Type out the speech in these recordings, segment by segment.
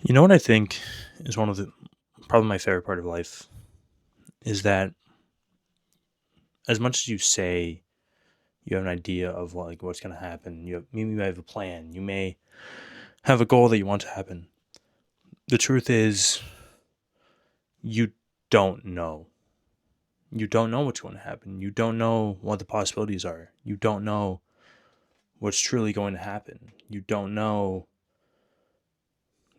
You know what I think is one of the probably my favorite part of life is that as much as you say you have an idea of what's going to happen, you may have a plan, you may have a goal that you want to happen. The truth is, you don't know. You don't know what's going to happen. You don't know what the possibilities are. You don't know what's truly going to happen. You don't know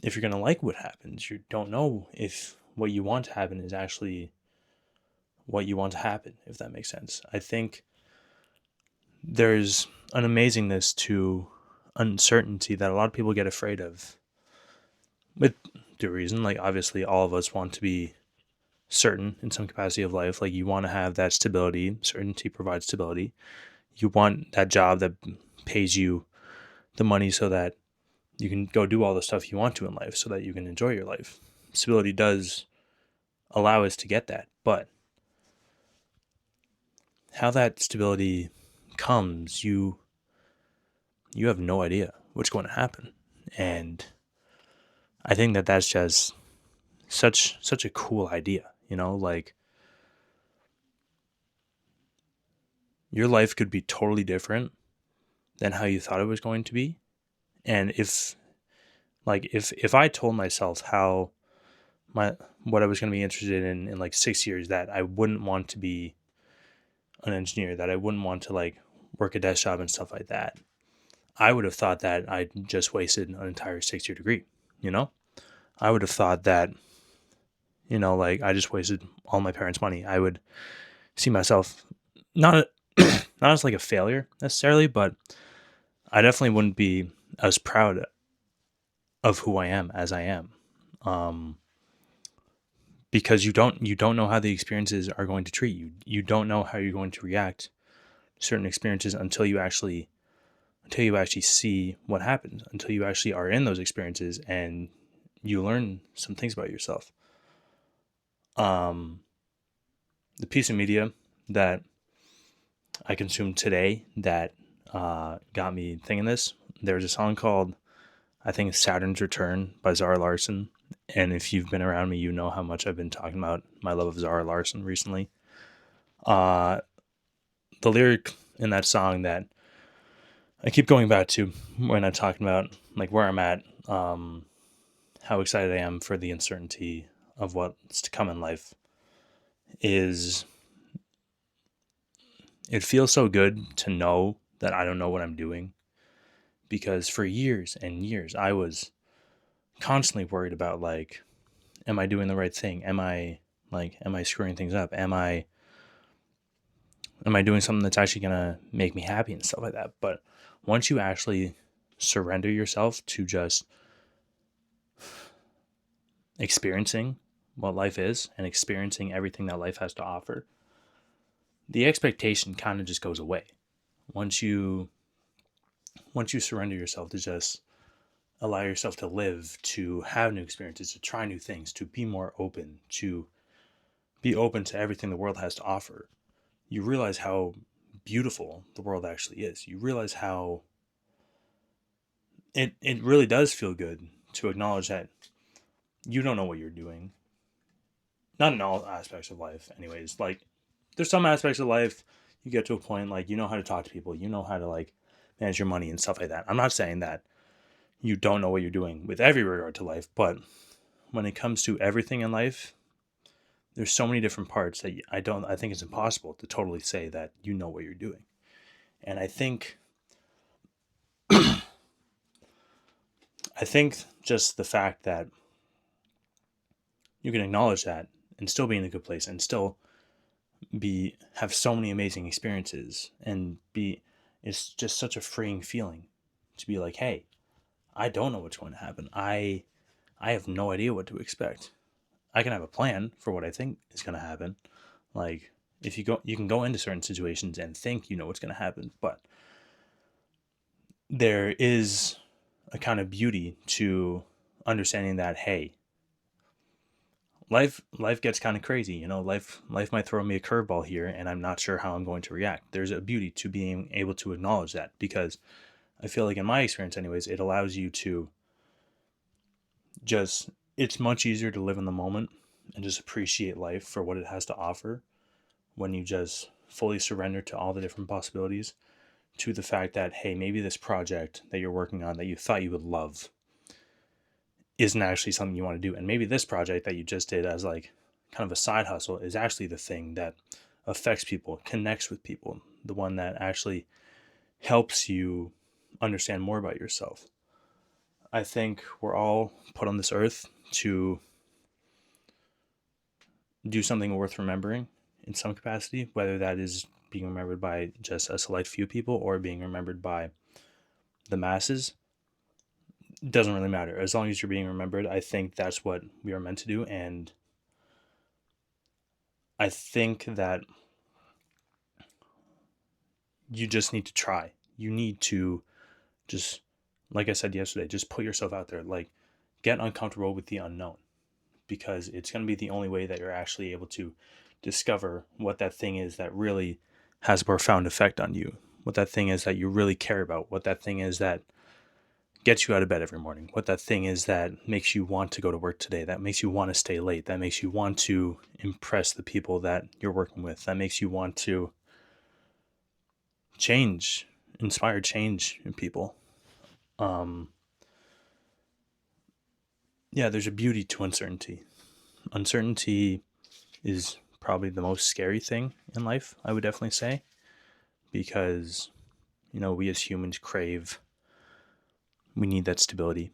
if you're going to like what happens. You don't know if what you want to happen is actually what you want to happen, if that makes sense. I think there's an amazingness to uncertainty that a lot of people get afraid of. With the reason, like, obviously, all of us want to be certain in some capacity of life. Like, you want to have that stability. Certainty provides stability. You want that job that pays you the money so that you can go do all the stuff you want to in life so that you can enjoy your life. Stability does allow us to get that. But how that stability comes, you have no idea what's going to happen. And I think that that's just such a cool idea, like your life could be totally different than how you thought it was going to be. And if I told myself how my what I was going to be interested in like 6 years, that I wouldn't want to be an engineer, that I wouldn't want to like work a desk job and stuff like that, I would have thought that I just wasted an entire 6 year degree, you know? I would have thought that, like I just wasted all my parents' money. I would see myself not not as like a failure necessarily, but I definitely wouldn't be as proud of who I am as I am, um, because you don't know how the experiences are going to treat you. You don't know how you're going to react to certain experiences until you actually see what happens, until you actually are in those experiences and you learn some things about yourself. Um, the piece of media that I consumed today that got me thinking this. There's a song called, I think it's Saturn's Return by Zara Larson. And if you've been around me, you know how much I've been talking about my love of Zara Larson recently. Uh, the lyric in that song that I keep going back to when I'm talking about like where I'm at, how excited I am for the uncertainty of what's to come in life, is it feels so good to know that I don't know what I'm doing, because for years and years I was constantly worried about like, am I doing the right thing? Am I screwing things up? Am I doing something that's actually gonna make me happy and stuff like that? But once you actually surrender yourself to just experiencing what life is and experiencing everything that life has to offer, the expectation kind of just goes away. Once you once you surrender yourself to just allow yourself to live, to have new experiences, to try new things, to be more open, to be open to everything the world has to offer, you realize how beautiful the world actually is. You realize how it really does feel good to acknowledge that you don't know what you're doing. Not in all aspects of life, anyways. Like, there's some aspects of life you get to a point like you know how to talk to people, you know how to like manage your money and stuff like that. I'm not saying that you don't know what you're doing with every regard to life, but when it comes to everything in life, there's so many different parts that I think it's impossible to totally say that you know what you're doing. And I think just the fact that you can acknowledge that and still be in a good place and still be have so many amazing experiences and be it's just such a freeing feeling to be like, hey, I don't know what's going to happen. I have no idea what to expect. I can have a plan for what I think is going to happen. Like, if you can go into certain situations and think you know what's going to happen, but there is a kind of beauty to understanding that, hey, life gets kind of crazy. Life might throw me a curveball here, and I'm not sure how I'm going to react. There's a beauty to being able to acknowledge that, because I feel like in my experience, anyways, it allows you to just it's much easier to live in the moment and just appreciate life for what it has to offer when you just fully surrender to all the different possibilities, to the fact that, hey, maybe this project that you're working on that you thought you would love isn't actually something you want to do. And maybe this project that you just did as like kind of a side hustle is actually the thing that affects people, connects with people, the one that actually helps you understand more about yourself. I think we're all put on this earth to do something worth remembering in some capacity, whether that is being remembered by just a select few people or being remembered by the masses. It doesn't really matter. As long as you're being remembered, I think that's what we are meant to do. And I think that you just need to try. You need to just, like I said yesterday, just put yourself out there. Like, get uncomfortable with the unknown, because it's going to be the only way that you're actually able to discover what that thing is that really has a profound effect on you, what that thing is that you really care about, what that thing is that gets you out of bed every morning, what that thing is that makes you want to go to work today, that makes you want to stay late, that makes you want to impress the people that you're working with, that makes you want to change, inspire change in people. Um, yeah, there's a beauty to uncertainty. Uncertainty is probably the most scary thing in life, I would definitely say, because, we as humans we need that stability.